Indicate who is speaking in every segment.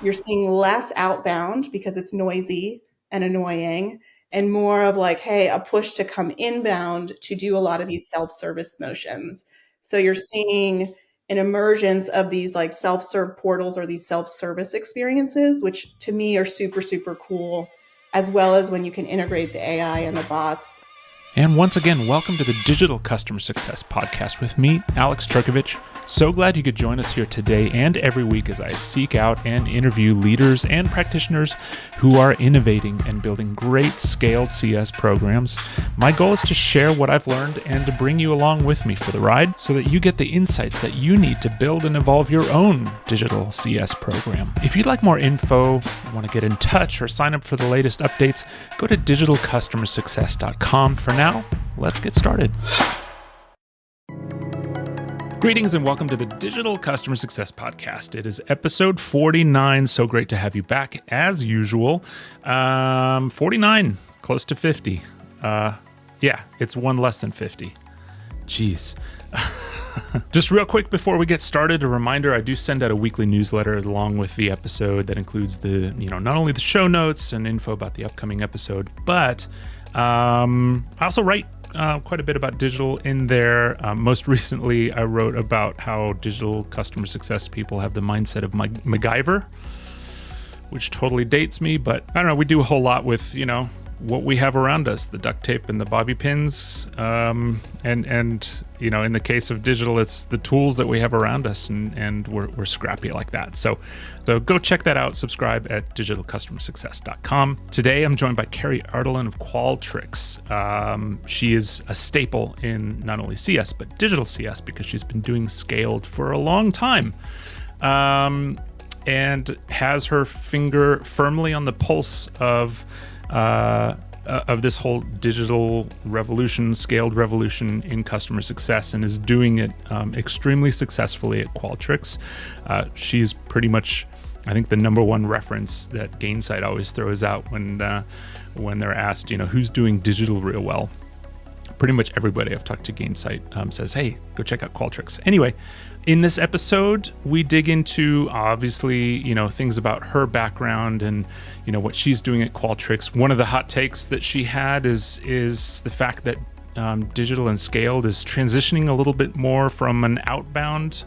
Speaker 1: you're seeing less outbound because it's noisy and annoying, and more of like, hey, a push to come inbound to do a lot of these self-service motions. So you're seeing an emergence of these like self-serve portals or these self-service experiences, which to me are super, super cool, as well as when you can integrate the AI and the bots.
Speaker 2: And once again, welcome to the Digital Customer Success Podcast with me, Alex Turkovich. So glad you could join us here today and every week as I seek out and interview leaders and practitioners who are innovating and building great scaled CS programs. My goal is to share what I've learned and to bring you along with me for the ride so that you get the insights that you need to build and evolve your own digital CS program. If you'd like more info, want to get in touch, or sign up for the latest updates, go to digitalcustomersuccess.com. For now, let's get started. Greetings and welcome to the Digital Customer Success Podcast. It is episode 49. So great to have you back as usual. 49, close to 50. Yeah, it's one less than 50. Jeez. Just real quick before we get started, a reminder, I do send out a weekly newsletter along with the episode that includes the, not only the show notes and info about the upcoming episode, but I also write quite a bit about digital in there. Most recently, I wrote about how digital customer success people have the mindset of MacGyver, which totally dates me, but I don't know, we do a whole lot with, what we have around us, the duct tape and the bobby pins. And in the case of digital, it's the tools that we have around us, and we're scrappy like that. So go check that out. Subscribe at digitalcustomersuccess.com. Today, I'm joined by Kari Ardalan of Qualtrics. She is a staple in not only CS, but digital CS because she's been doing scaled for a long time. And has her finger firmly on the pulse of this whole digital revolution, scaled revolution in customer success, and is doing it extremely successfully at Qualtrics. She's pretty much, I think, the number one reference that Gainsight always throws out when they're asked, who's doing digital real well. Pretty much everybody I've talked to Gainsight says, hey, go check out Qualtrics. Anyway, in this episode, we dig into, obviously, things about her background and, what she's doing at Qualtrics. One of the hot takes that she had is the fact that digital and scaled is transitioning a little bit more from an outbound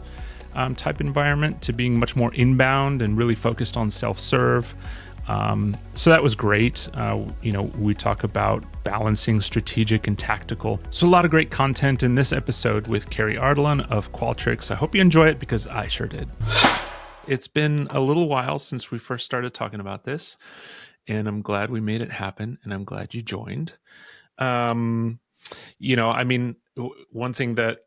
Speaker 2: type environment to being much more inbound and really focused on self-serve. So that was great. We talk about balancing strategic and tactical. So a lot of great content in this episode with Kari Ardalan of Qualtrics. I hope you enjoy it because I sure did. It's been a little while since we first started talking about this, and I'm glad we made it happen, and I'm glad you joined. One thing that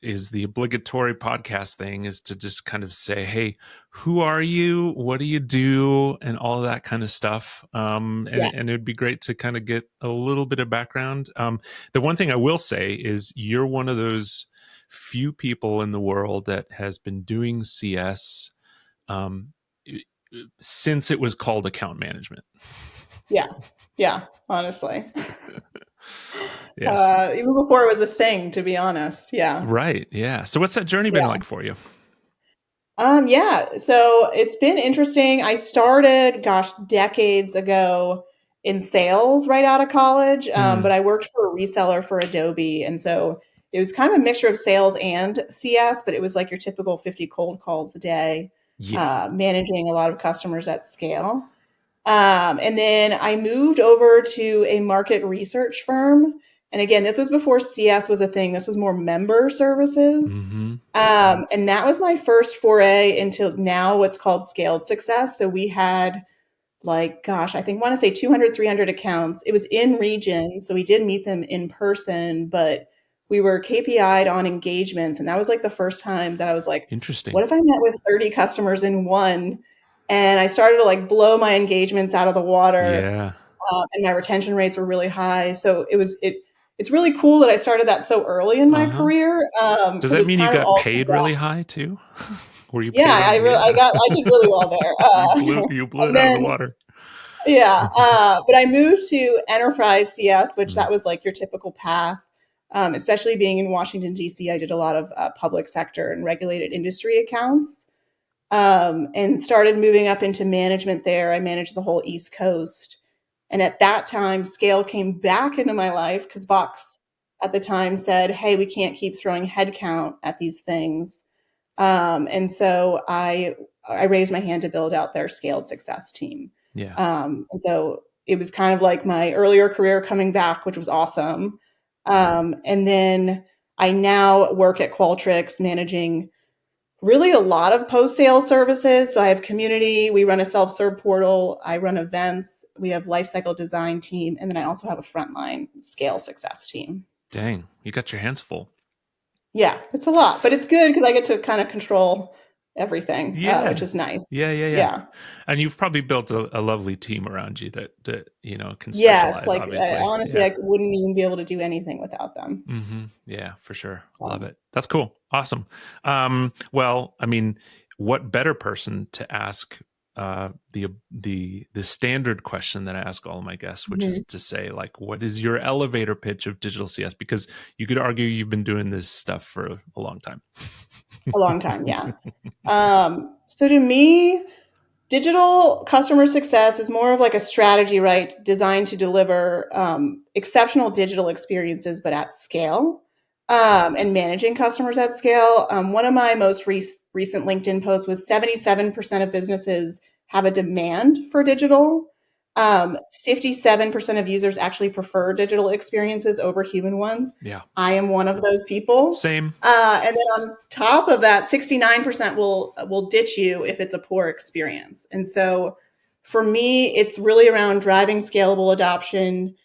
Speaker 2: is the obligatory podcast thing is to just kind of say, hey, who are you? What do you do? And all of that kind of stuff. And it would be great to kind of get a little bit of background. The one thing I will say is you're one of those few people in the world that has been doing CS since it was called account management.
Speaker 1: Yeah, honestly.
Speaker 2: Yes.
Speaker 1: Even before it was a thing, to be honest. Yeah.
Speaker 2: Right. Yeah. So what's that journey been like for you?
Speaker 1: So it's been interesting. I started, decades ago in sales right out of college, but I worked for a reseller for Adobe. And so it was kind of a mixture of sales and CS, but it was like your typical 50 cold calls a day, managing a lot of customers at scale. And then I moved over to a market research firm. And again, this was before CS was a thing. This was more member services.
Speaker 2: Mm-hmm.
Speaker 1: And that was my first foray into now what's called scaled success. So we had I want to say 200, 300 accounts. It was in region. So we did meet them in person, but we were KPI'd on engagements. And that was like the first time that I was like,
Speaker 2: interesting.
Speaker 1: What if I met with 30 customers in one? And I started to blow my engagements out of the water.
Speaker 2: Yeah.
Speaker 1: And my retention rates were really high. So it's really cool that I started that so early in my career.
Speaker 2: Does that mean you got paid really high too? Were you?
Speaker 1: Yeah, I did really well there.
Speaker 2: You blew it out of the water.
Speaker 1: Yeah. But I moved to enterprise CS, which that was like your typical path. Especially being in Washington, D.C., I did a lot of public sector and regulated industry accounts. and started moving up into management there. I managed the whole East Coast. And at that time, scale came back into my life because Box at the time said, hey, we can't keep throwing headcount at these things. And so I raised my hand to build out their scaled success team.
Speaker 2: Yeah.
Speaker 1: And so it was kind of like my earlier career coming back, which was awesome. And then I now work at Qualtrics managing really a lot of post-sale services. So I have community, we run a self-serve portal, I run events, we have lifecycle design team, and then I also have a frontline scale success team.
Speaker 2: Dang, you got your hands full.
Speaker 1: Yeah, it's a lot, but it's good because I get to kind of control everything, which is nice.
Speaker 2: Yeah. And you've probably built a lovely team around you that can
Speaker 1: Yes,
Speaker 2: specialize,
Speaker 1: like
Speaker 2: obviously.
Speaker 1: honestly, I wouldn't even be able to do anything without them.
Speaker 2: Mm-hmm. Yeah, for sure. Love it. That's cool. Awesome. Well, I mean, what better person to ask the standard question that I ask all of my guests, which is to say, like, what is your elevator pitch of digital CS? Because you could argue you've been doing this stuff for a long time.
Speaker 1: A long time, yeah. So to me, digital customer success is more of like a strategy, right? Designed to deliver exceptional digital experiences, but at scale, and managing customers at scale. One of my most recent LinkedIn posts was 77% of businesses have a demand for digital. 57% of users actually prefer digital experiences over human ones.
Speaker 2: Yeah.
Speaker 1: I am one of those people.
Speaker 2: Same.
Speaker 1: And then on top of that, 69% will ditch you if it's a poor experience. And so for me, it's really around driving scalable adoption,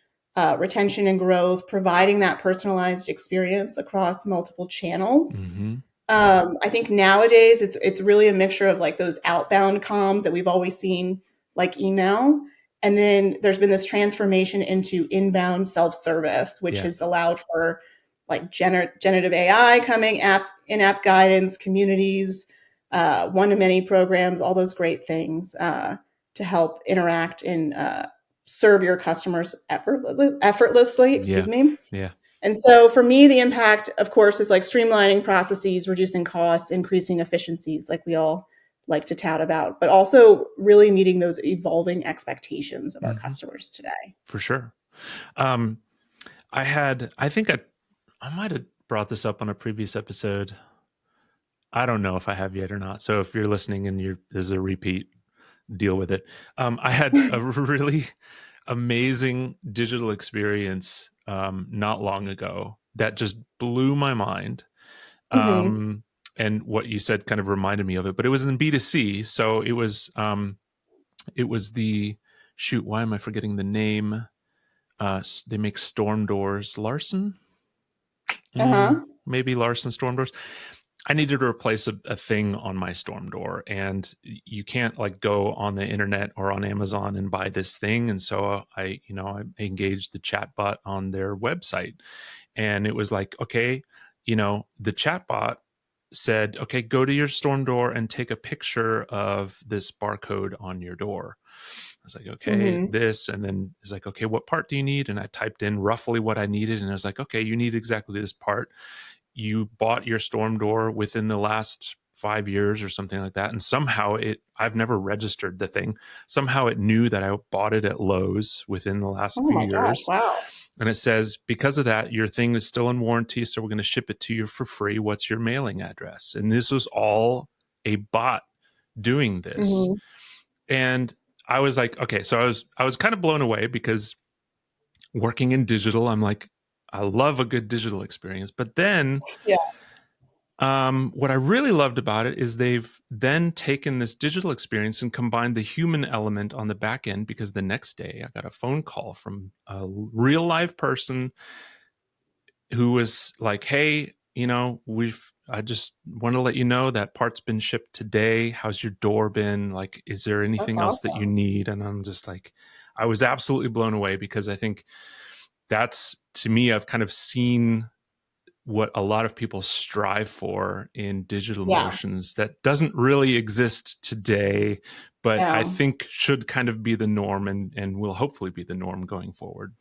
Speaker 1: retention and growth, providing that personalized experience across multiple channels.
Speaker 2: Mm-hmm.
Speaker 1: I think nowadays it's really a mixture of like those outbound comms that we've always seen, like email. And then there's been this transformation into inbound self-service, which has allowed for like generative AI coming, in-app guidance, communities, one-to-many programs, all those great things to help interact and serve your customers effortlessly. Excuse me.
Speaker 2: Yeah.
Speaker 1: And so for me, the impact, of course, is like streamlining processes, reducing costs, increasing efficiencies, like we all like to tout about, but also really meeting those evolving expectations of our customers today.
Speaker 2: For sure. I think I might have brought this up on a previous episode. I don't know if I have yet or not. So if you're listening and this is a repeat, deal with it. I had a really amazing digital experience not long ago that just blew my mind. And what you said kind of reminded me of it, but it was in B2C. So it was why am I forgetting the name? They make storm doors. Larson? Maybe Larson storm doors. I needed to replace a thing on my storm door, and you can't like go on the internet or on Amazon and buy this thing. And so I engaged the chatbot on their website, and it was like, okay, the chatbot said, okay, go to your storm door and take a picture of this barcode on your door. I was like, okay, this, and then it's like, okay, what part do you need? And I typed in roughly what I needed, and I was like, okay, you need exactly this part. You bought your storm door within the last 5 years or something like that. And somehow I've never registered the thing. Somehow it knew that I bought it at Lowe's within the last few years.
Speaker 1: Gosh, wow.
Speaker 2: And it says, because of that, your thing is still in warranty, so we're going to ship it to you for free. What's your mailing address? And this was all a bot doing this. And I was like, okay, so I was kind of blown away because working in digital, I'm like, I love a good digital experience. But then what I really loved about it is they've then taken this digital experience and combined the human element on the back end, because the next day I got a phone call from a real live person who was like, hey, I just want to let you know that part's been shipped today. How's your door been? Like, is there anything else that you need? And I'm just like, I was absolutely blown away, because I think that's, to me, I've kind of seen what a lot of people strive for in digital motions that doesn't really exist today, but I think should kind of be the norm and will hopefully be the norm going forward.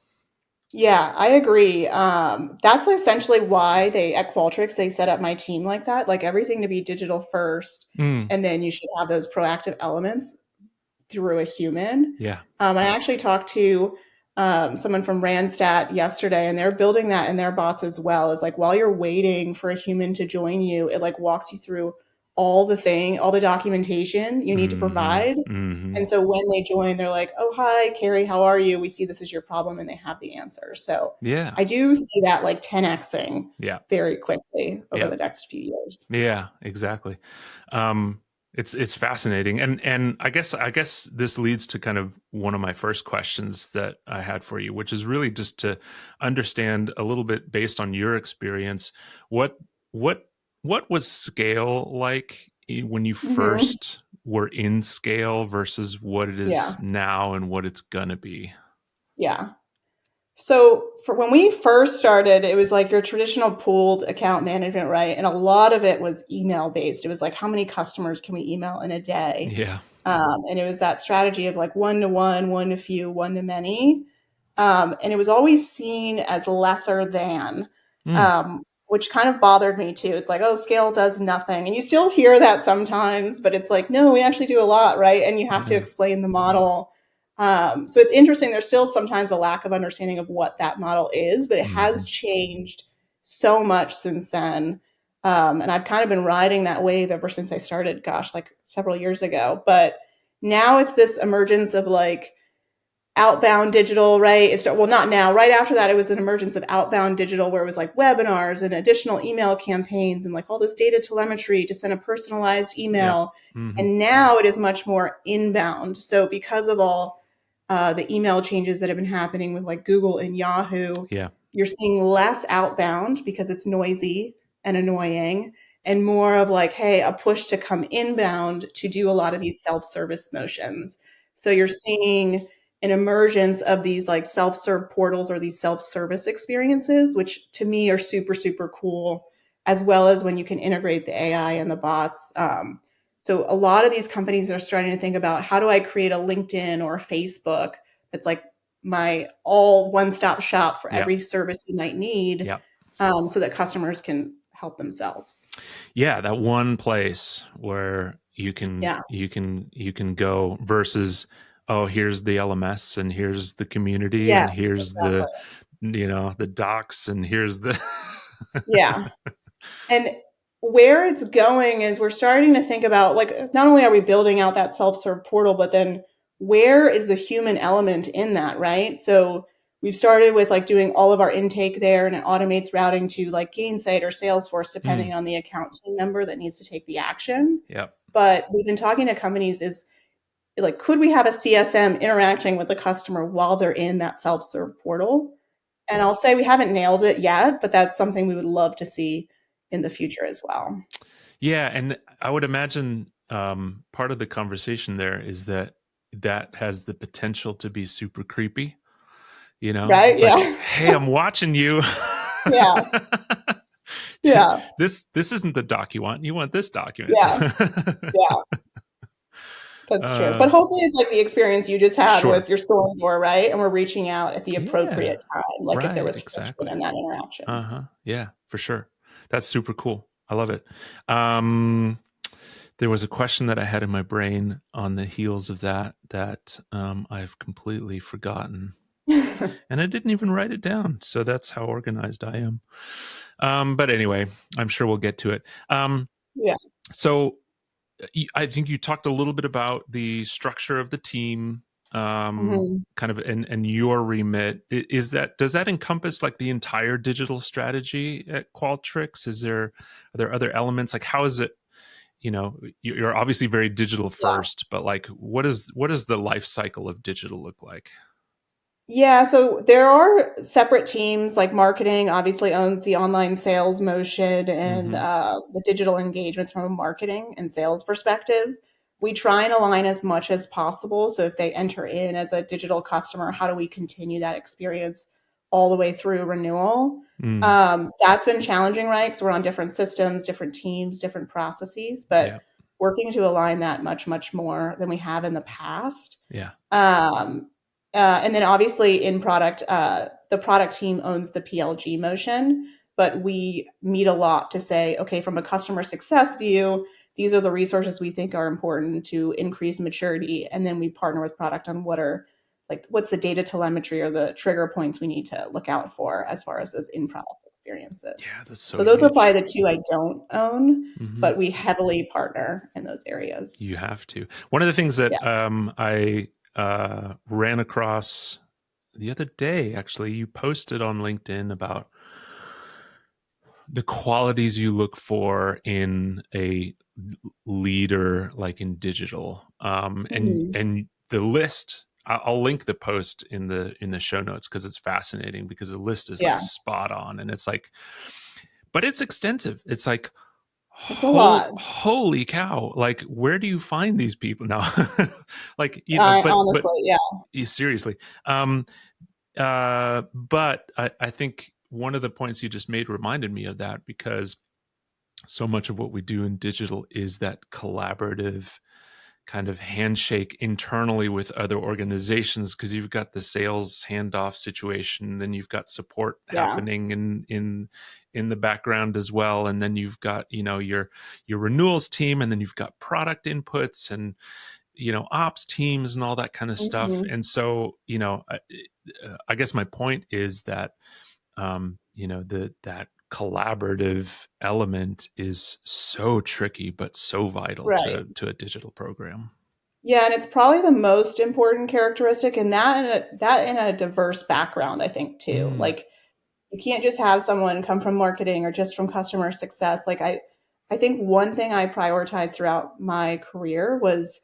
Speaker 1: Yeah, I agree. That's essentially why at Qualtrics, they set up my team like that, like everything to be digital first,
Speaker 2: Mm,
Speaker 1: and then you should have those proactive elements through a human.
Speaker 2: yeah.
Speaker 1: I actually talked to someone from Randstad yesterday, and they're building that in their bots as well. Is like while you're waiting for a human to join you, it like walks you through all the documentation you need to
Speaker 2: Mm-hmm.
Speaker 1: provide.
Speaker 2: Mm-hmm.
Speaker 1: And so when they join, they're like, "Oh, hi, Kari, how are you? We see this is your problem," and they have the answer. So
Speaker 2: Yeah.
Speaker 1: I do see that like 10xing
Speaker 2: Yeah.
Speaker 1: very quickly over
Speaker 2: Yeah.
Speaker 1: the next few years.
Speaker 2: Yeah, exactly. Um, it's fascinating, and I guess this leads to kind of one of my first questions that I had for you, which is really just to understand a little bit based on your experience, what what what was scale like when you
Speaker 1: Hmm.
Speaker 2: first were in scale versus what it is
Speaker 1: Yeah,
Speaker 2: now and what it's gonna be.
Speaker 1: yeah. So for when we first started, it was like your traditional pooled account management, right? And a lot of it was email based. It was like, how many customers can we email in a day?
Speaker 2: Yeah.
Speaker 1: And it was that strategy of like one to one to few, one to many. And it was always seen as lesser than,
Speaker 2: Mm,
Speaker 1: which kind of bothered me too. It's like, oh, scale does nothing. And you still hear that sometimes, but it's like, no, we actually do a lot, right? And you have to
Speaker 2: yeah.
Speaker 1: explain the model. So it's interesting. There's still sometimes a lack of understanding of what that model is, but it has
Speaker 2: Hmm.
Speaker 1: changed so much since then. And I've kind of been riding that wave ever since I started, gosh, like several years ago. But now it's this emergence of like outbound digital, right? Well, not now. Right after that, it was an emergence of outbound digital where it was like webinars and additional email campaigns and like all this data telemetry to send a personalized
Speaker 2: Yeah.
Speaker 1: email.
Speaker 2: Hmm.
Speaker 1: And now it is much more inbound. So because of all the email changes that have been happening with like Google and Yahoo,
Speaker 2: Yeah.
Speaker 1: you're seeing less outbound because it's noisy and annoying, and more of like, hey, a push to come inbound to do a lot of these self-service motions. So you're seeing an emergence of these like self-serve portals or these self-service experiences, which to me are super, super cool, as well as when you can integrate the AI and the bots. So a lot of these companies are starting to think about how do I create a LinkedIn or a Facebook that's like my all one-stop shop for
Speaker 2: Yeah.
Speaker 1: every service you might need,
Speaker 2: Yeah.
Speaker 1: so that customers can help themselves.
Speaker 2: Yeah, that one place where you can
Speaker 1: Yeah,
Speaker 2: go versus, oh, here's the LMS and here's the community and
Speaker 1: yes,
Speaker 2: here's
Speaker 1: exactly.
Speaker 2: the docs and here's the
Speaker 1: Yeah. And where it's going is we're starting to think about like not only are we building out that self-serve portal, but then where is the human element in that, right? So we've started with like doing all of our intake there, and it automates routing to like Gainsight or Salesforce
Speaker 2: Mm,
Speaker 1: depending on the account team member that needs to take the action.
Speaker 2: yeah.
Speaker 1: But we've been talking to companies is like, could we have a CSM interacting with the customer while they're in that self-serve portal? And I'll say we haven't nailed it yet, but that's something we would love to see in the future as well.
Speaker 2: Yeah, and I would imagine part of the conversation there is that that has the potential to be super creepy.
Speaker 1: Right?
Speaker 2: It's like,
Speaker 1: Yeah.
Speaker 2: hey, I'm watching you.
Speaker 1: Yeah. Yeah.
Speaker 2: This isn't the doc you want. You want this document.
Speaker 1: Yeah. Yeah. That's true.
Speaker 2: uh,
Speaker 1: But hopefully it's like the experience you just had
Speaker 2: sure.
Speaker 1: with your store door, right? And we're reaching out at the
Speaker 2: Yeah.
Speaker 1: appropriate time, like if there
Speaker 2: Right.
Speaker 1: was friction
Speaker 2: Exactly.
Speaker 1: in that interaction.
Speaker 2: Uh-huh. Yeah, for sure. That's super cool. I love it. Um, there was a question that I had in my brain on the heels of that I've completely forgotten. And I didn't even write it down. So that's how organized I am. But anyway, I'm sure we'll get to it.
Speaker 1: Yeah.
Speaker 2: So I think you talked a little bit about the structure of the team,
Speaker 1: Mhm.
Speaker 2: kind of, and your remit. Does that encompass like the entire digital strategy at Qualtrics? Are there other elements? Like, how is it? You're obviously very digital
Speaker 1: Yeah.
Speaker 2: first, but like, what does the life cycle of digital look like?
Speaker 1: Yeah, so there are separate teams, like marketing obviously owns the online sales motion and
Speaker 2: Hmm.
Speaker 1: the digital engagements from a marketing and sales perspective. We try and align as much as possible. So if they enter in as a digital customer, how do we continue that experience all the way through renewal?
Speaker 2: Mm,
Speaker 1: That's been challenging, right? Because we're on different systems, different teams, different processes, but
Speaker 2: yeah,
Speaker 1: working to align that much, much more than we have in the past.
Speaker 2: yeah.
Speaker 1: Um, and then obviously in product, the product team owns the PLG motion, but we meet a lot to say, okay, from a customer success view, these are the resources we think are important to increase maturity. And then we partner with product on what's the data telemetry or the trigger points we need to look out for as far as those in-product experiences.
Speaker 2: Yeah, that's so
Speaker 1: those
Speaker 2: huge.
Speaker 1: are probably the two I don't own, but we heavily partner in those areas.
Speaker 2: You have to. One of the things that I ran across the other day, actually, you posted on LinkedIn about the qualities you look for in a leader, like in digital, and the list. I'll link the post in the show notes because it's fascinating, because the list is like spot on, and it's like, but it's extensive. It's like,
Speaker 1: it's a lot.
Speaker 2: Holy cow! Like, where do you find these people now? Like, you know,
Speaker 1: honestly,
Speaker 2: seriously. But I think one of the points you just made reminded me of that, because so much of what we do in digital is that collaborative kind of handshake internally with other organizations, because you've got the sales handoff situation, then you've got support happening in the background as well, and then you've got, you know, your renewals team, and then you've got product inputs and, you know, ops teams and all that kind of stuff. And so, you know, I guess my point is that you know, that collaborative element is so tricky, but so vital to a digital program.
Speaker 1: Yeah, and it's probably the most important characteristic, and that in a diverse background, I think, too. Like, you can't just have someone come from marketing or just from customer success. Like, I think one thing I prioritized throughout my career was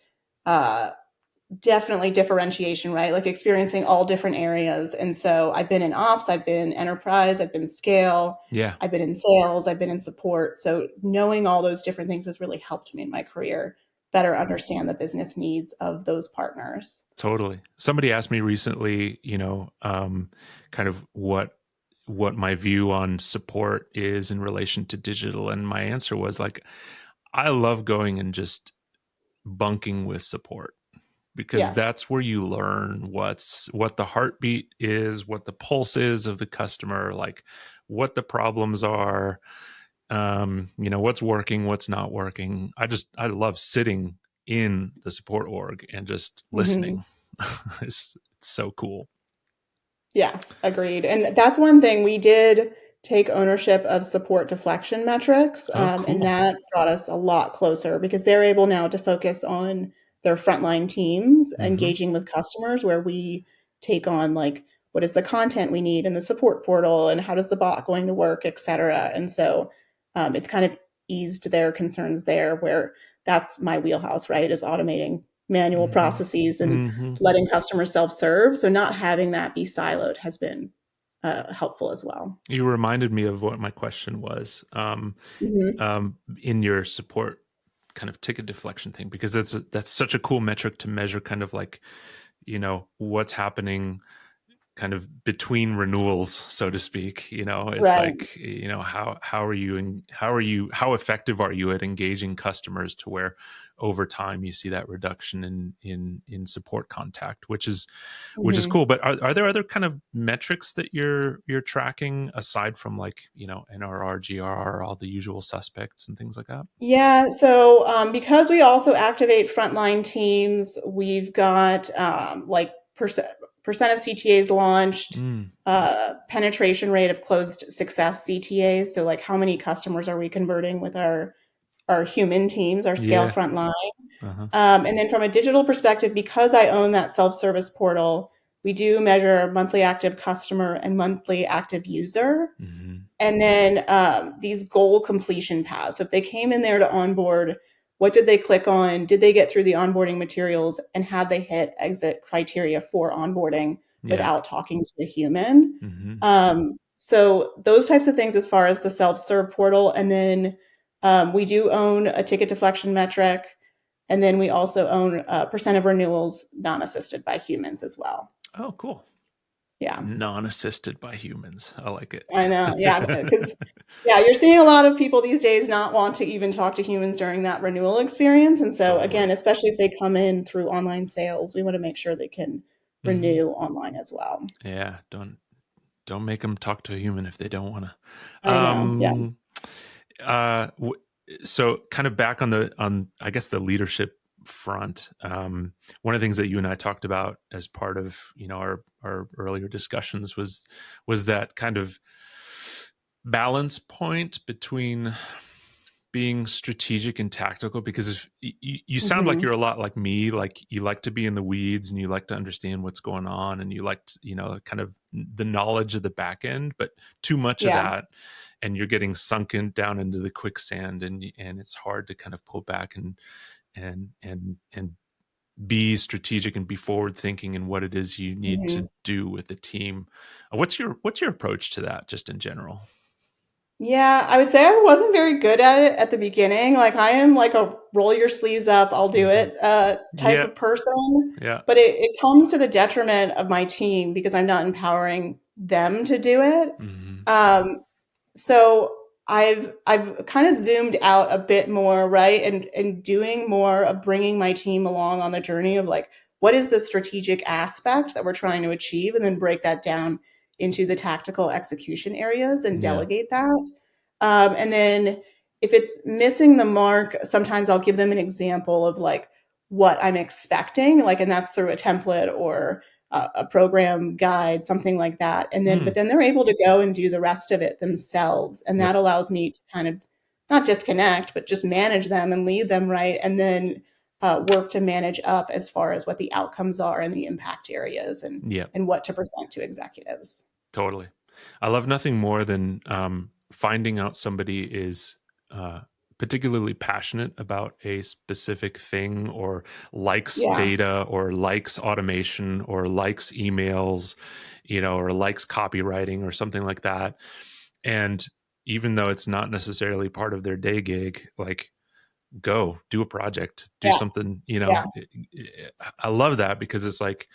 Speaker 1: definitely differentiation, right? Like experiencing all different areas. And so I've been in ops, I've been enterprise, I've been scale, I've been in sales, I've been in support. So knowing all those different things has really helped me in my career better understand the business needs of those partners.
Speaker 2: Totally. Somebody asked me recently, you know, kind of what my view on support is in relation to digital. And my answer was like, I love going and just bunking with support, because that's where you learn what the heartbeat is, what the pulse is of the customer, like what the problems are, you know, what's working, what's not working. I love sitting in the support org and just listening. It's so cool.
Speaker 1: Yeah, agreed. And that's one thing we did take ownership of support deflection metrics.
Speaker 2: Cool.
Speaker 1: And that brought us a lot closer, because they're able now to focus on their frontline teams engaging with customers, where we take on like, what is the content we need in the support portal, and how does the bot going to work, et cetera. And so it's kind of eased their concerns there, where that's my wheelhouse, right? Is automating manual processes and letting customers self-serve. So not having that be siloed has been helpful as well.
Speaker 2: You reminded me of what my question was in your support kind of ticket deflection thing, because that's such a cool metric to measure, kind of like, you know, what's happening kind of between renewals, so to speak. You know, it's like, you know, how effective are you at engaging customers to where over time you see that reduction in support contact, which is cool. But are there other kind of metrics that you're tracking aside from, like, you know, NRR, GRR, all the usual suspects and things like that?
Speaker 1: Yeah. So because we also activate frontline teams, we've got like percent of CTAs launched, penetration rate of closed success CTAs. So like, how many customers are we converting with our human teams, our scale frontline? And then from a digital perspective, because I own that self-service portal, we do measure monthly active customer and monthly active user. And then these goal completion paths. So if they came in there to onboard, what did they click on? Did they get through the onboarding materials? And have they hit exit criteria for onboarding without talking to a human? So those types of things as far as the self-serve portal. And then we do own a ticket deflection metric. And then we also own percent of renewals non-assisted by humans as well.
Speaker 2: Oh, cool.
Speaker 1: Yeah.
Speaker 2: Non-assisted by humans. I like it.
Speaker 1: I know. Yeah. Because you're seeing a lot of people these days not want to even talk to humans during that renewal experience. And so again, especially if they come in through online sales, we want to make sure they can renew online as well.
Speaker 2: Yeah. Don't Don't make them talk to a human if they don't want to.
Speaker 1: I know. Yeah.
Speaker 2: So kind of back on I guess the leadership front. One of the things that you and I talked about as part of our earlier discussions was that kind of balance point between being strategic and tactical, because if you sound like
Speaker 1: Hmm.
Speaker 2: you're a lot like me, like you like to be in the weeds and you like to understand what's going on and you like to, kind of the knowledge of the back end, but too much of
Speaker 1: Yeah.
Speaker 2: that and you're getting sunken down into the quicksand, and it's hard to kind of pull back and be strategic and be forward thinking in what it is you need
Speaker 1: Hmm.
Speaker 2: to do with the team. What's your approach to that, just in general?
Speaker 1: Yeah, I would say I wasn't very good at it at the beginning. Like I am like a roll your sleeves up, I'll do
Speaker 2: Hmm.
Speaker 1: it type
Speaker 2: Yeah.
Speaker 1: of person.
Speaker 2: Yeah.
Speaker 1: But it comes to the detriment of my team because I'm not empowering them to do it.
Speaker 2: Hmm.
Speaker 1: Um, so I've kind of zoomed out a bit more, right? And doing more of bringing my team along on the journey of like, what is the strategic aspect that we're trying to achieve, and then break that down into the tactical execution areas and
Speaker 2: Yeah.
Speaker 1: delegate that. And then if it's missing the mark, sometimes I'll give them an example of like what I'm expecting, like, and that's through a template or a program guide, something like that. And then, but
Speaker 2: Mm.
Speaker 1: then they're able to go and do the rest of it themselves. And
Speaker 2: Yep.
Speaker 1: that allows me to kind of not disconnect, but just manage them and lead them right. And then work to manage up as far as what the outcomes are and the impact areas
Speaker 2: Yep.
Speaker 1: and what to present to executives.
Speaker 2: Totally. I love nothing more than finding out somebody is uh, particularly passionate about a specific thing, or likes
Speaker 1: Yeah.
Speaker 2: data, or likes automation, or likes emails, or likes copywriting or something like that. And even though it's not necessarily part of their day gig, like, go do a project, do
Speaker 1: Yeah.
Speaker 2: something,
Speaker 1: Yeah.
Speaker 2: I love that, because it's like,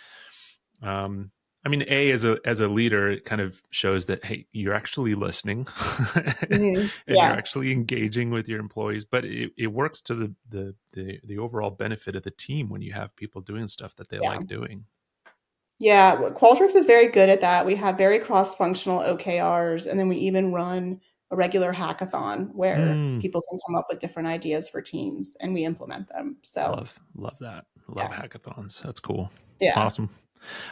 Speaker 2: um, I mean, as a leader, it kind of shows that, hey, you're actually listening,
Speaker 1: Mhm.
Speaker 2: and you're
Speaker 1: Yeah.
Speaker 2: actually engaging with your employees. But it works to the overall benefit of the team when you have people doing stuff that they
Speaker 1: Yeah.
Speaker 2: like doing.
Speaker 1: Yeah, Qualtrics is very good at that. We have very cross-functional OKRs, and then we even run a regular hackathon where
Speaker 2: Mm,
Speaker 1: people can come up with different ideas for teams, and we implement them. So,
Speaker 2: love that. Love
Speaker 1: yeah,
Speaker 2: hackathons. That's cool.
Speaker 1: yeah,
Speaker 2: Awesome.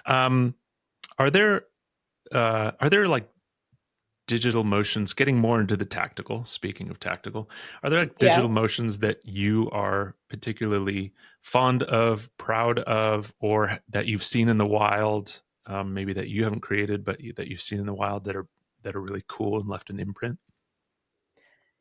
Speaker 2: Um, are there like digital motions, getting more into the tactical, speaking of tactical, are there like digital
Speaker 1: yes.
Speaker 2: motions that you are particularly fond of, proud of, or that you've seen in the wild, maybe that you haven't created but that you've seen in the wild, that are really cool and left an imprint?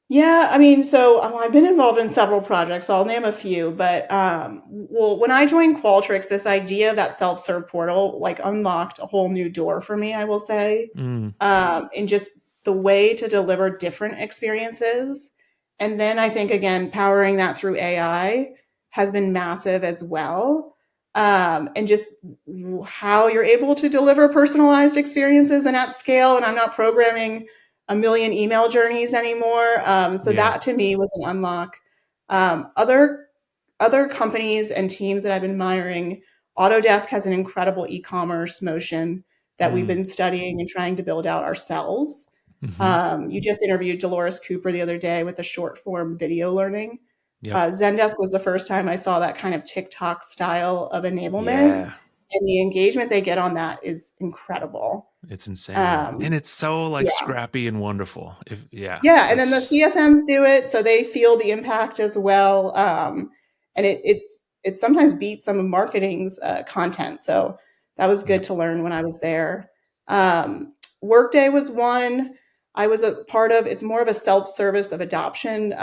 Speaker 1: Yeah, I mean, so I've been involved in several projects. So I'll name a few, but well, when I joined Qualtrics, this idea of that self-serve portal like unlocked a whole new door for me, I will say,
Speaker 2: Mm,
Speaker 1: in just the way to deliver different experiences. And then I think again, powering that through AI has been massive as well. And just how you're able to deliver personalized experiences and at scale. And I'm not programming a million email journeys anymore. So
Speaker 2: yeah.
Speaker 1: that to me was an unlock. Other companies and teams that I've been admiring, Autodesk has an incredible e-commerce motion that we've
Speaker 2: Mm,
Speaker 1: been studying and trying to build out ourselves.
Speaker 2: hmm.
Speaker 1: You just interviewed Dolores Cooper the other day with the short form video learning.
Speaker 2: Yep.
Speaker 1: Zendesk was the first time I saw that kind of TikTok style of enablement,
Speaker 2: Yeah.
Speaker 1: and the engagement they get on that is incredible.
Speaker 2: It's insane, and
Speaker 1: Um,
Speaker 2: it's so like
Speaker 1: yeah.
Speaker 2: scrappy and wonderful. If yeah,
Speaker 1: Yeah, and then the
Speaker 2: it's
Speaker 1: CSMs do it, so they feel the impact as well. And it sometimes beats some of marketing's content. So that was good
Speaker 2: yep.
Speaker 1: to learn when I was there. Workday was one I was a part of. It's more of a self-service of adoption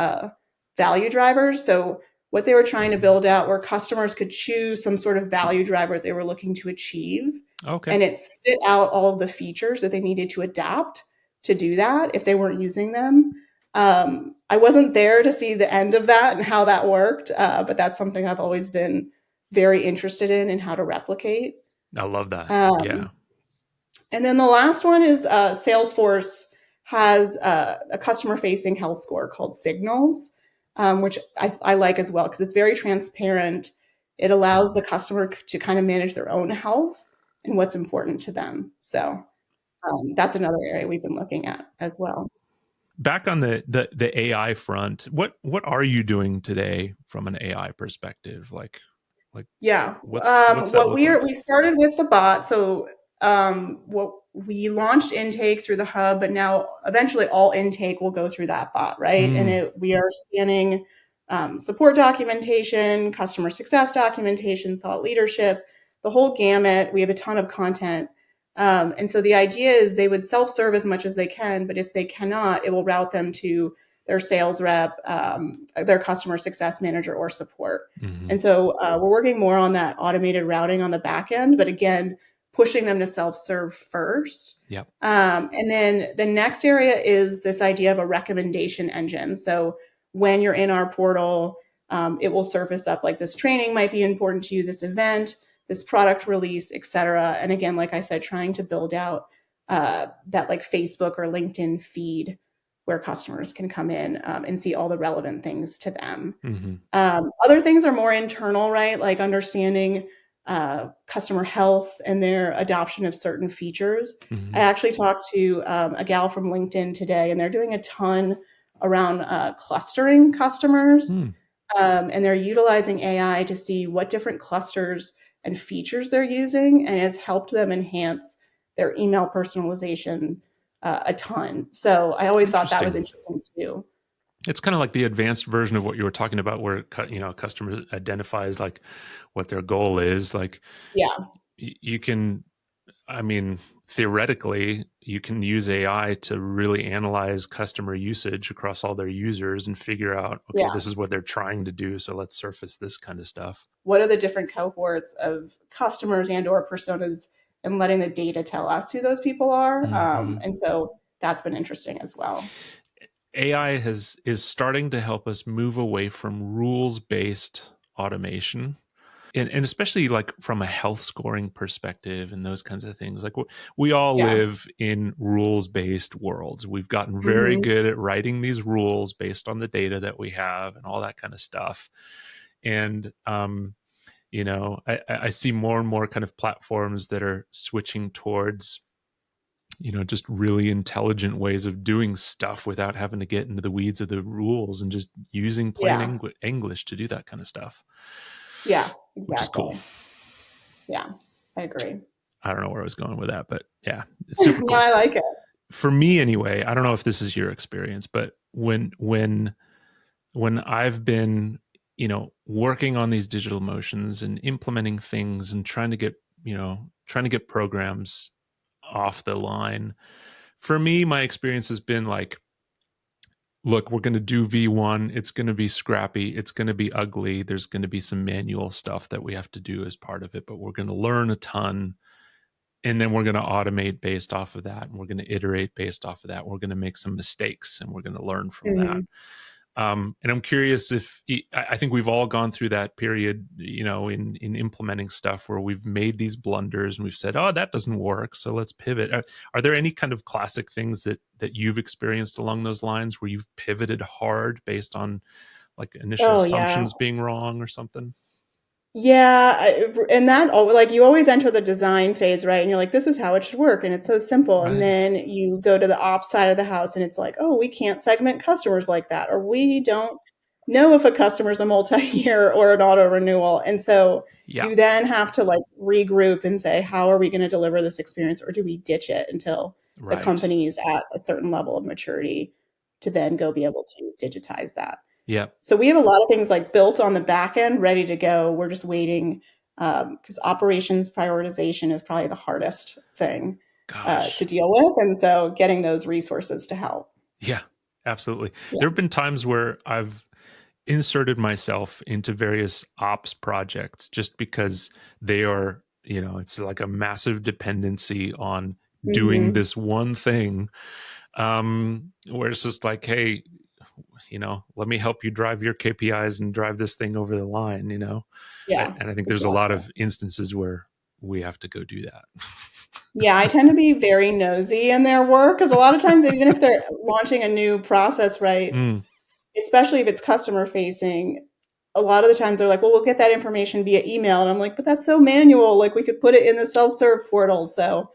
Speaker 1: value drivers. So what they were trying to build out where customers could choose some sort of value driver they were looking to achieve,
Speaker 2: Okay.
Speaker 1: and it spit out all of the features that they needed to adapt to do that if they weren't using them. I wasn't there to see the end of that and how that worked, but that's something I've always been very interested in and how to replicate.
Speaker 2: I love that. Yeah.
Speaker 1: Um, and then the last one is Salesforce has a customer facing health score called Signals, which I like as well because it's very transparent. It allows the customer to kind of manage their own health and what's important to them. So That's another area we've been looking at as well.
Speaker 2: Back on the AI front, what are you doing today from an AI perspective? Like
Speaker 1: Yeah.
Speaker 2: what's that look like?
Speaker 1: We started with the bot. So what we launched intake through the hub, but now eventually all intake will go through that bot, right? And we are scanning support documentation, customer success documentation, thought leadership, the whole gamut. We have a ton of content. And so the idea is they would self-serve as much as they can, but if they cannot, it will route them to their sales rep, their customer success manager, or support. And so we're working more on that automated routing on the back end, but again, pushing them to self-serve first.
Speaker 2: Yep.
Speaker 1: And then the next area is this idea of a recommendation engine. So when you're in our portal, it will surface up like this training might be important to you, this event, this product release, et cetera. And again, like I said, trying to build out that like Facebook or LinkedIn feed where customers can come in and see all the relevant things to them. Other things are more internal, right? Like understanding customer health and their adoption of certain features. I actually talked to a gal from LinkedIn today, and they're doing a ton around clustering customers. And they're utilizing AI to see what different clusters and features they're using, and has helped them enhance their email personalization a ton. So I always thought that was interesting too.
Speaker 2: It's kind of like the advanced version of what you were talking about, where a customer identifies like what their goal is. Like,
Speaker 1: yeah,
Speaker 2: you can, I mean, theoretically, you can use AI to really analyze customer usage across all their users and figure out, okay, this is what they're trying to do, so let's surface this kind of stuff.
Speaker 1: What are the different cohorts of customers and or personas, and letting the data tell us who those people are. And so that's been interesting as well.
Speaker 2: AI is starting to help us move away from rules-based automation. And especially like from a health scoring perspective and those kinds of things. Like we all live in rules-based worlds. We've gotten very good at writing these rules based on the data that we have and all that kind of stuff. And, I see more and more kind of platforms that are switching towards, just really intelligent ways of doing stuff without having to get into the weeds of the rules, and just using plain English to do that kind of stuff.
Speaker 1: Yeah, exactly.
Speaker 2: Which is cool.
Speaker 1: Yeah, I agree.
Speaker 2: I don't know where I was going with that, but yeah, it's super cool.
Speaker 1: No, I like it.
Speaker 2: For me anyway, I don't know if this is your experience, but when I've been, working on these digital motions and implementing things and trying to get programs off the line, for me, my experience has been like, look, we're going to do V1. It's going to be scrappy. It's going to be ugly. There's going to be some manual stuff that we have to do as part of it, but we're going to learn a ton. And then we're going to automate based off of that. And we're going to iterate based off of that. We're going to make some mistakes and we're going to learn from that. And I'm curious if, I think we've all gone through that period, in implementing stuff where we've made these blunders and we've said, oh, that doesn't work, so let's pivot. Are there any kind of classic things that you've experienced along those lines where you've pivoted hard based on like initial assumptions being wrong or something?
Speaker 1: Yeah, and that like you always enter the design phase, right? And you're like, this is how it should work, and it's so simple. Right. And then you go to the ops side of the house, and it's like, oh, we can't segment customers like that, or we don't know if a customer's a multi-year or an auto renewal. And so you then have to like regroup and say, how are we going to deliver this experience, or do we ditch it until the company is at a certain level of maturity to then go be able to digitize that?
Speaker 2: Yeah.
Speaker 1: So we have a lot of things like built on the back end, ready to go. We're just waiting because operations prioritization is probably the hardest thing to deal with. And so getting those resources to help.
Speaker 2: Yeah, absolutely. Yeah. There have been times where I've inserted myself into various ops projects just because they are, it's like a massive dependency on doing this one thing, where it's just like, hey, let me help you drive your KPIs and drive this thing over the line,
Speaker 1: Yeah.
Speaker 2: And I think there's a lot of instances where we have to go do that.
Speaker 1: Yeah, I tend to be very nosy in their work because a lot of times, even if they're launching a new process, right, especially if it's customer facing, a lot of the times they're like, well, we'll get that information via email. And I'm like, but that's so manual. Like we could put it in the self-serve portal. So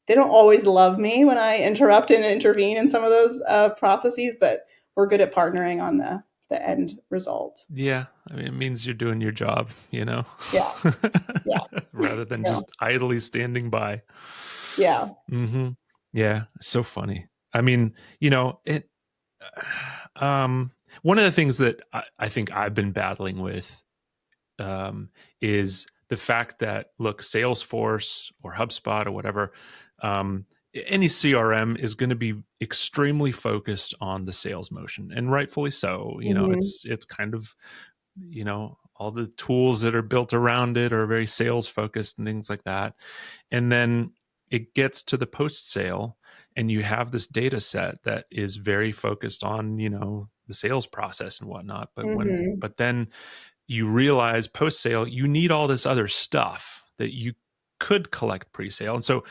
Speaker 1: they don't always love me when I interrupt and intervene in some of those processes, but we're good at partnering on the end result.
Speaker 2: Yeah, I mean, it means you're doing your job,
Speaker 1: Yeah, yeah,
Speaker 2: rather than
Speaker 1: yeah,
Speaker 2: just idly standing by.
Speaker 1: yeah.
Speaker 2: Mm-hmm. Yeah, so funny. I mean, it. Um, One of the things that I think I've been battling with is the fact that, look, Salesforce or HubSpot or whatever, um, any CRM is going to be extremely focused on the sales motion, and rightfully so.
Speaker 1: Hmm.
Speaker 2: It's kind of, all the tools that are built around it are very sales focused and things like that. And then it gets to the post sale, and you have this data set that is very focused on, the sales process and whatnot.
Speaker 1: Hmm.
Speaker 2: But then you realize post sale, you need all this other stuff that you could collect pre-sale. And so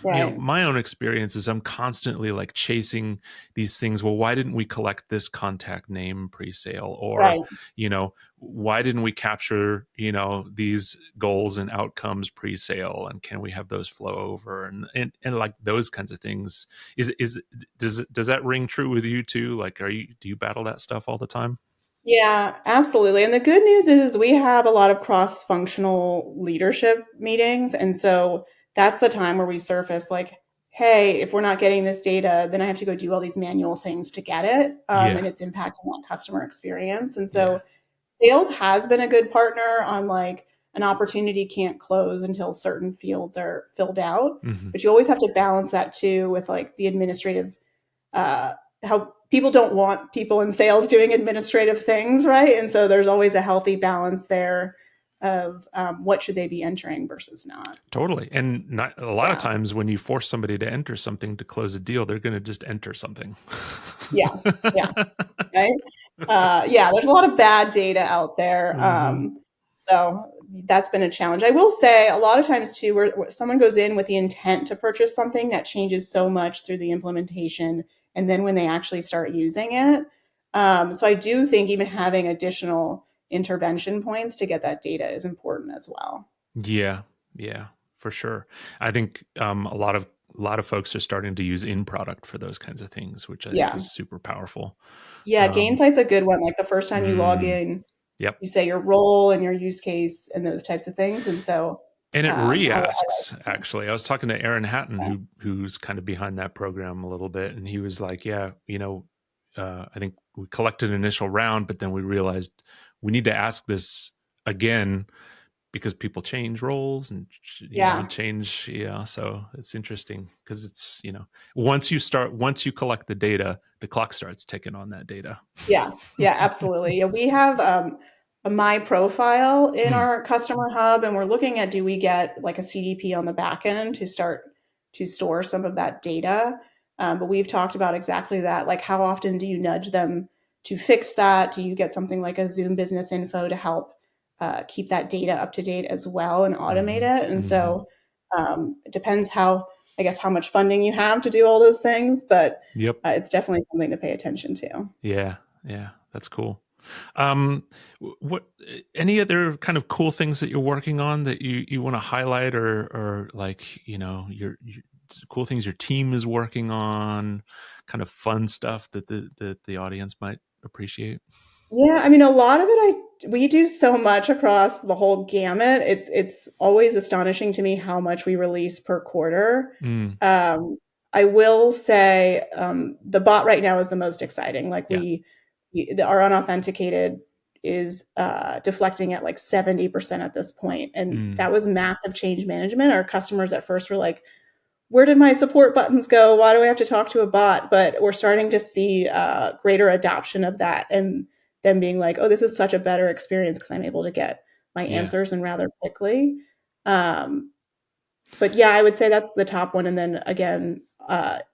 Speaker 1: Right,
Speaker 2: my own experience is I'm constantly like chasing these things. Well, why didn't we collect this contact name pre-sale? Or,
Speaker 1: right.
Speaker 2: why didn't we capture, these goals and outcomes pre-sale? And can we have those flow over? And like those kinds of things. Does that ring true with you too? Like, do you battle that stuff all the time?
Speaker 1: Yeah, absolutely. And the good news is we have a lot of cross-functional leadership meetings. And so that's the time where we surface like, hey, if we're not getting this data, then I have to go do all these manual things to get it.
Speaker 2: Yeah.
Speaker 1: And it's impacting that customer experience. And
Speaker 2: Yeah.
Speaker 1: so sales has been a good partner on like an opportunity can't close until certain fields are filled out.
Speaker 2: Hmm.
Speaker 1: But you always have to balance that too with like the administrative uh, how people don't want people in sales doing administrative things, right? And so there's always a healthy balance there of what should they be entering versus not.
Speaker 2: Totally. And not a lot of
Speaker 1: Yeah,
Speaker 2: times when you force somebody to enter something to close a deal, they're going to just enter something.
Speaker 1: yeah, yeah, right. Yeah, there's a lot of bad data out there.
Speaker 2: Hmm.
Speaker 1: So that's been a challenge. I will say a lot of times too, where someone goes in with the intent to purchase something that changes so much through the implementation, and then when they actually start using it. So I do think even having additional intervention points to get that data is important as well.
Speaker 2: Yeah. Yeah, for sure. I think a lot of folks are starting to use in product for those kinds of things, which I think
Speaker 1: Yeah,
Speaker 2: is super powerful.
Speaker 1: yeah.
Speaker 2: Um,
Speaker 1: Gainsight's a good one. Like the first time you log
Speaker 2: mm,
Speaker 1: in,
Speaker 2: yep.
Speaker 1: you say your role and your use case and those types of things, and so
Speaker 2: And it
Speaker 1: I
Speaker 2: re-asks,
Speaker 1: like that.
Speaker 2: actually. I was talking to Aaron Hatton, who's kind of behind that program a little bit, and he was like, "Yeah, I think we collected an initial round, but then we realized we need to ask this again because people change roles and
Speaker 1: Yeah,
Speaker 2: change. Yeah, so it's interesting because it's once you collect the data, the clock starts ticking on that data.
Speaker 1: yeah, yeah, absolutely. Yeah, we have a my profile in
Speaker 2: Mm,
Speaker 1: our customer hub, and we're looking at do we get like a CDP on the back end to start to store some of that data. But we've talked about exactly that. Like, how often do you nudge them to fix that? Do you get something like a Zoom Business Info to help keep that data up to date as well and automate
Speaker 2: hmm
Speaker 1: it? And
Speaker 2: hmm
Speaker 1: so it depends I guess, how much funding you have to do all those things, but
Speaker 2: Yep.
Speaker 1: it's definitely something to pay attention to.
Speaker 2: Yeah. Yeah. That's cool. Um, what any other kind of cool things that you're working on that you want to highlight, or like your cool things your team is working on, kind of fun stuff that the audience might appreciate?
Speaker 1: Yeah, I mean, a lot of it, we do so much across the whole gamut. It's always astonishing to me how much we release per quarter.
Speaker 2: Mm,
Speaker 1: Um, I will say the bot right now is the most exciting. Like
Speaker 2: yeah.
Speaker 1: our unauthenticated is deflecting at like 70% at this point, and
Speaker 2: Mm,
Speaker 1: that was massive change management. Our customers at first were like, where did my support buttons go? Why do I have to talk to a bot? But we're starting to see greater adoption of that and them being like, oh, this is such a better experience because I'm able to get my
Speaker 2: yeah.
Speaker 1: answers and rather quickly. Um, but yeah, I would say that's the top one. And then again,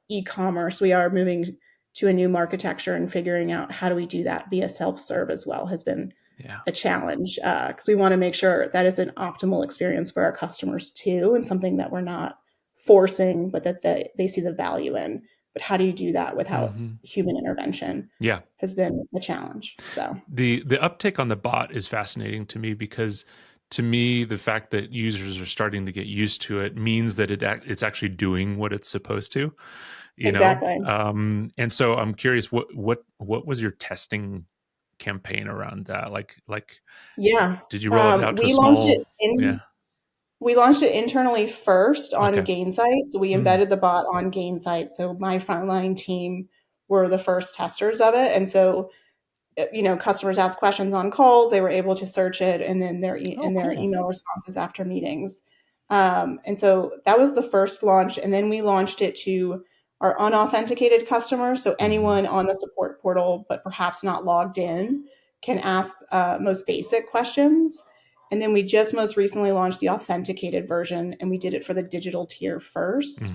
Speaker 1: e-commerce, we are moving to a new architecture and figuring out how do we do that via self-serve as well has been
Speaker 2: Yeah.
Speaker 1: a challenge because we want to make sure that is an optimal experience for our customers too and something that we're not forcing but that they see the value in. But how do you do that without
Speaker 2: Hmm.
Speaker 1: human intervention
Speaker 2: Yeah.
Speaker 1: has been a challenge. So
Speaker 2: The uptick on the bot is fascinating to me because to me, the fact that users are starting to get used to it means that it's actually doing what it's supposed to,
Speaker 1: Exactly.
Speaker 2: And so I'm curious, what was your testing campaign around that? Like,
Speaker 1: Yeah.
Speaker 2: did you roll it out to a
Speaker 1: We launched
Speaker 2: small?
Speaker 1: it in
Speaker 2: Yeah.
Speaker 1: We launched it internally first on
Speaker 2: Okay.
Speaker 1: Gainsight. So we embedded the bot on Gainsight. So my frontline team were the first testers of it. And so, customers ask questions on calls, they were able to search it and then
Speaker 2: Oh,
Speaker 1: their
Speaker 2: cool.
Speaker 1: email responses after meetings. And so that was the first launch. And then we launched it to our unauthenticated customers. So anyone on the support portal, but perhaps not logged in, can ask most basic questions. And then we just most recently launched the authenticated version, and we did it for the digital tier first.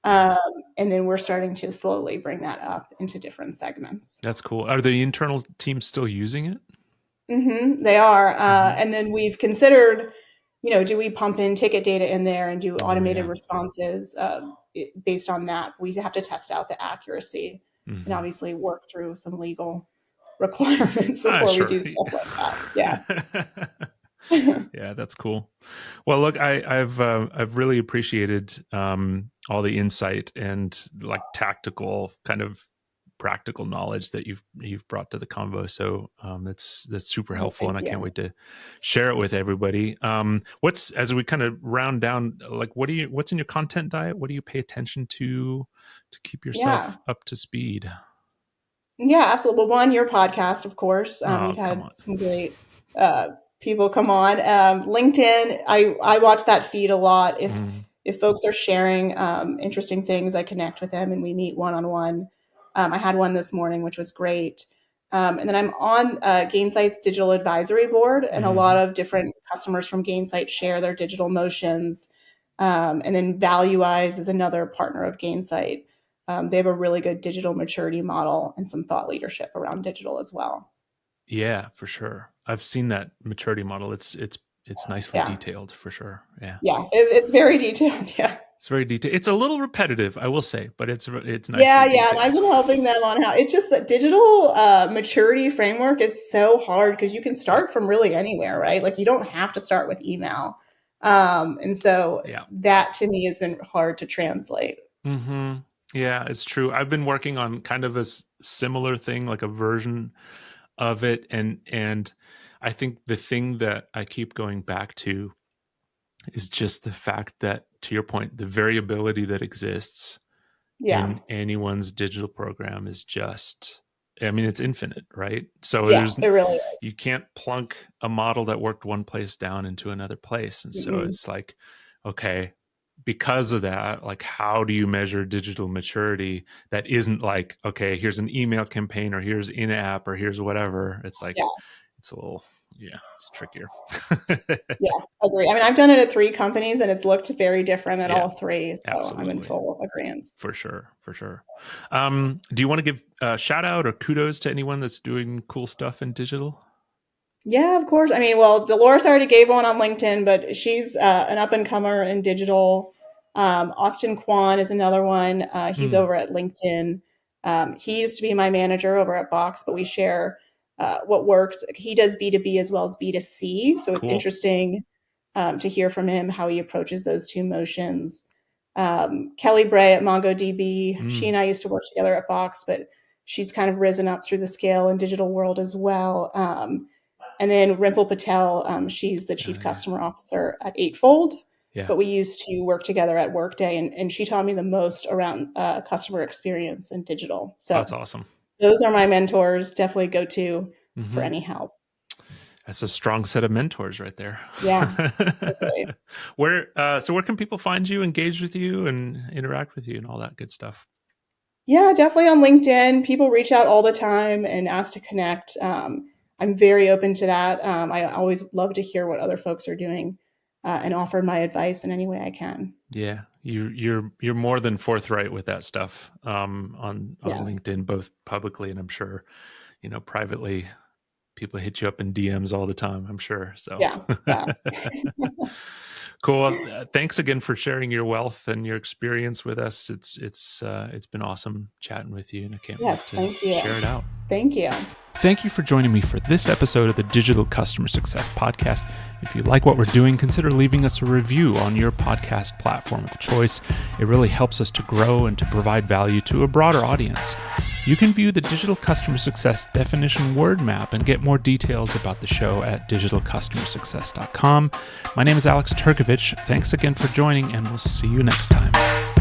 Speaker 1: Um, and then we're starting to slowly bring that up into different segments.
Speaker 2: That's cool. Are the internal teams still using it?
Speaker 1: They are. And then we've considered, do we pump in ticket data in there and do
Speaker 2: Oh,
Speaker 1: automated
Speaker 2: yeah.
Speaker 1: responses based on that? We have to test out the accuracy and obviously work through some legal requirements before we
Speaker 2: Sure.
Speaker 1: do stuff like that. Yeah.
Speaker 2: Yeah, that's cool. Well, look, I've really appreciated all the insight and like tactical kind of practical knowledge that you've brought to the convo. So that's super
Speaker 1: Well,
Speaker 2: helpful,
Speaker 1: thank
Speaker 2: and I
Speaker 1: you.
Speaker 2: can't wait to share it with everybody. What's as we kind of round down, like what's in your content diet? What do you pay attention to keep
Speaker 1: Yeah.
Speaker 2: yourself up to speed?
Speaker 1: Yeah, absolutely. Well, one, your podcast, of course.
Speaker 2: Oh,
Speaker 1: You've
Speaker 2: come
Speaker 1: had
Speaker 2: on.
Speaker 1: some great people come on. LinkedIn, I watch that feed a lot. If folks are sharing interesting things, I connect with them and we meet one on one. I had one this morning, which was great. And then I'm on Gainsight's digital advisory board, and a lot of different customers from Gainsight share their digital motions. And then ValueWise is another partner of Gainsight. They have a really good digital maturity model and some thought leadership around digital as well.
Speaker 2: Yeah, for sure. I've seen that maturity model. It's nicely
Speaker 1: Yeah.
Speaker 2: detailed for sure. Yeah.
Speaker 1: Yeah. It's very detailed. Yeah.
Speaker 2: It's very detailed. It's a little repetitive, I will say, but it's
Speaker 1: Yeah.
Speaker 2: nicely
Speaker 1: Yeah. And I've
Speaker 2: detailed.
Speaker 1: been helping them on how it's just that digital maturity framework is so hard because you can
Speaker 2: Yeah.
Speaker 1: start from really anywhere, right? Like you don't have to start with email. And so
Speaker 2: Yeah.
Speaker 1: that to me has been hard to translate.
Speaker 2: Yeah, it's true. I've been working on kind of a similar thing, like a version of it, and I think the thing that I keep going back to is just the fact that, to your point, the variability that exists
Speaker 1: Yeah.
Speaker 2: in anyone's digital program is just, I mean, it's infinite, right? So
Speaker 1: Yeah. It really
Speaker 2: you can't plunk a model that worked one place down into another place. And
Speaker 1: is.
Speaker 2: so it's like, okay, because of that, like, how do you measure digital maturity that isn't like, okay, here's an email campaign or here's in-app or here's whatever. It's like,
Speaker 1: Yeah.
Speaker 2: it's a little, yeah, it's trickier.
Speaker 1: Yeah, agree. I mean, I've done it at 3 companies and it's looked very different at
Speaker 2: Yeah,
Speaker 1: all 3, so I'm in
Speaker 2: absolutely.
Speaker 1: full agreement.
Speaker 2: For sure, for sure. Do you want to give a shout out or kudos to anyone that's doing cool stuff in digital?
Speaker 1: Yeah, of course. I mean, well, Dolores already gave one on LinkedIn, but she's an up and comer in digital. Austin Kwan is another one. He's over at LinkedIn. He used to be my manager over at Box, but we share what works. He does B2B as well as B2C, so it's
Speaker 2: Cool.
Speaker 1: interesting to hear from him how he approaches those two motions. Kelly Bray at MongoDB, she and I used to work together at Box, but she's kind of risen up through the scale in digital world as well. And then Rimple Patel, she's the chief
Speaker 2: Yeah.
Speaker 1: customer officer at Eightfold,
Speaker 2: Yeah.
Speaker 1: but we used to work together at Workday, and she taught me the most around customer experience and digital. So
Speaker 2: That's awesome.
Speaker 1: those are my mentors. Definitely go to for any help.
Speaker 2: That's a strong set of mentors right there.
Speaker 1: Yeah. Okay.
Speaker 2: So where can people find you, engage with you, and interact with you, and all that good stuff?
Speaker 1: Yeah, definitely on LinkedIn. People reach out all the time and ask to connect. I'm very open to that. I always love to hear what other folks are doing and offer my advice in any way I can.
Speaker 2: Yeah, you're more than forthright with that stuff on
Speaker 1: Yeah.
Speaker 2: LinkedIn, both publicly and I'm sure, privately. People hit you up in DMs all the time, I'm sure. So
Speaker 1: Yeah.
Speaker 2: Cool. Thanks again for sharing your wealth and your experience with us. It's been awesome chatting with you, and I can't wait
Speaker 1: Yes,
Speaker 2: to
Speaker 1: thank you.
Speaker 2: share it out.
Speaker 1: Thank you.
Speaker 2: Thank you for joining me for this episode of the Digital Customer Success Podcast. If you like what we're doing, consider leaving us a review on your podcast platform of choice. It really helps us to grow and to provide value to a broader audience. You can view the Digital Customer Success definition word map and get more details about the show at digitalcustomersuccess.com. My name is Alex Turkovich. Thanks again for joining, and we'll see you next time.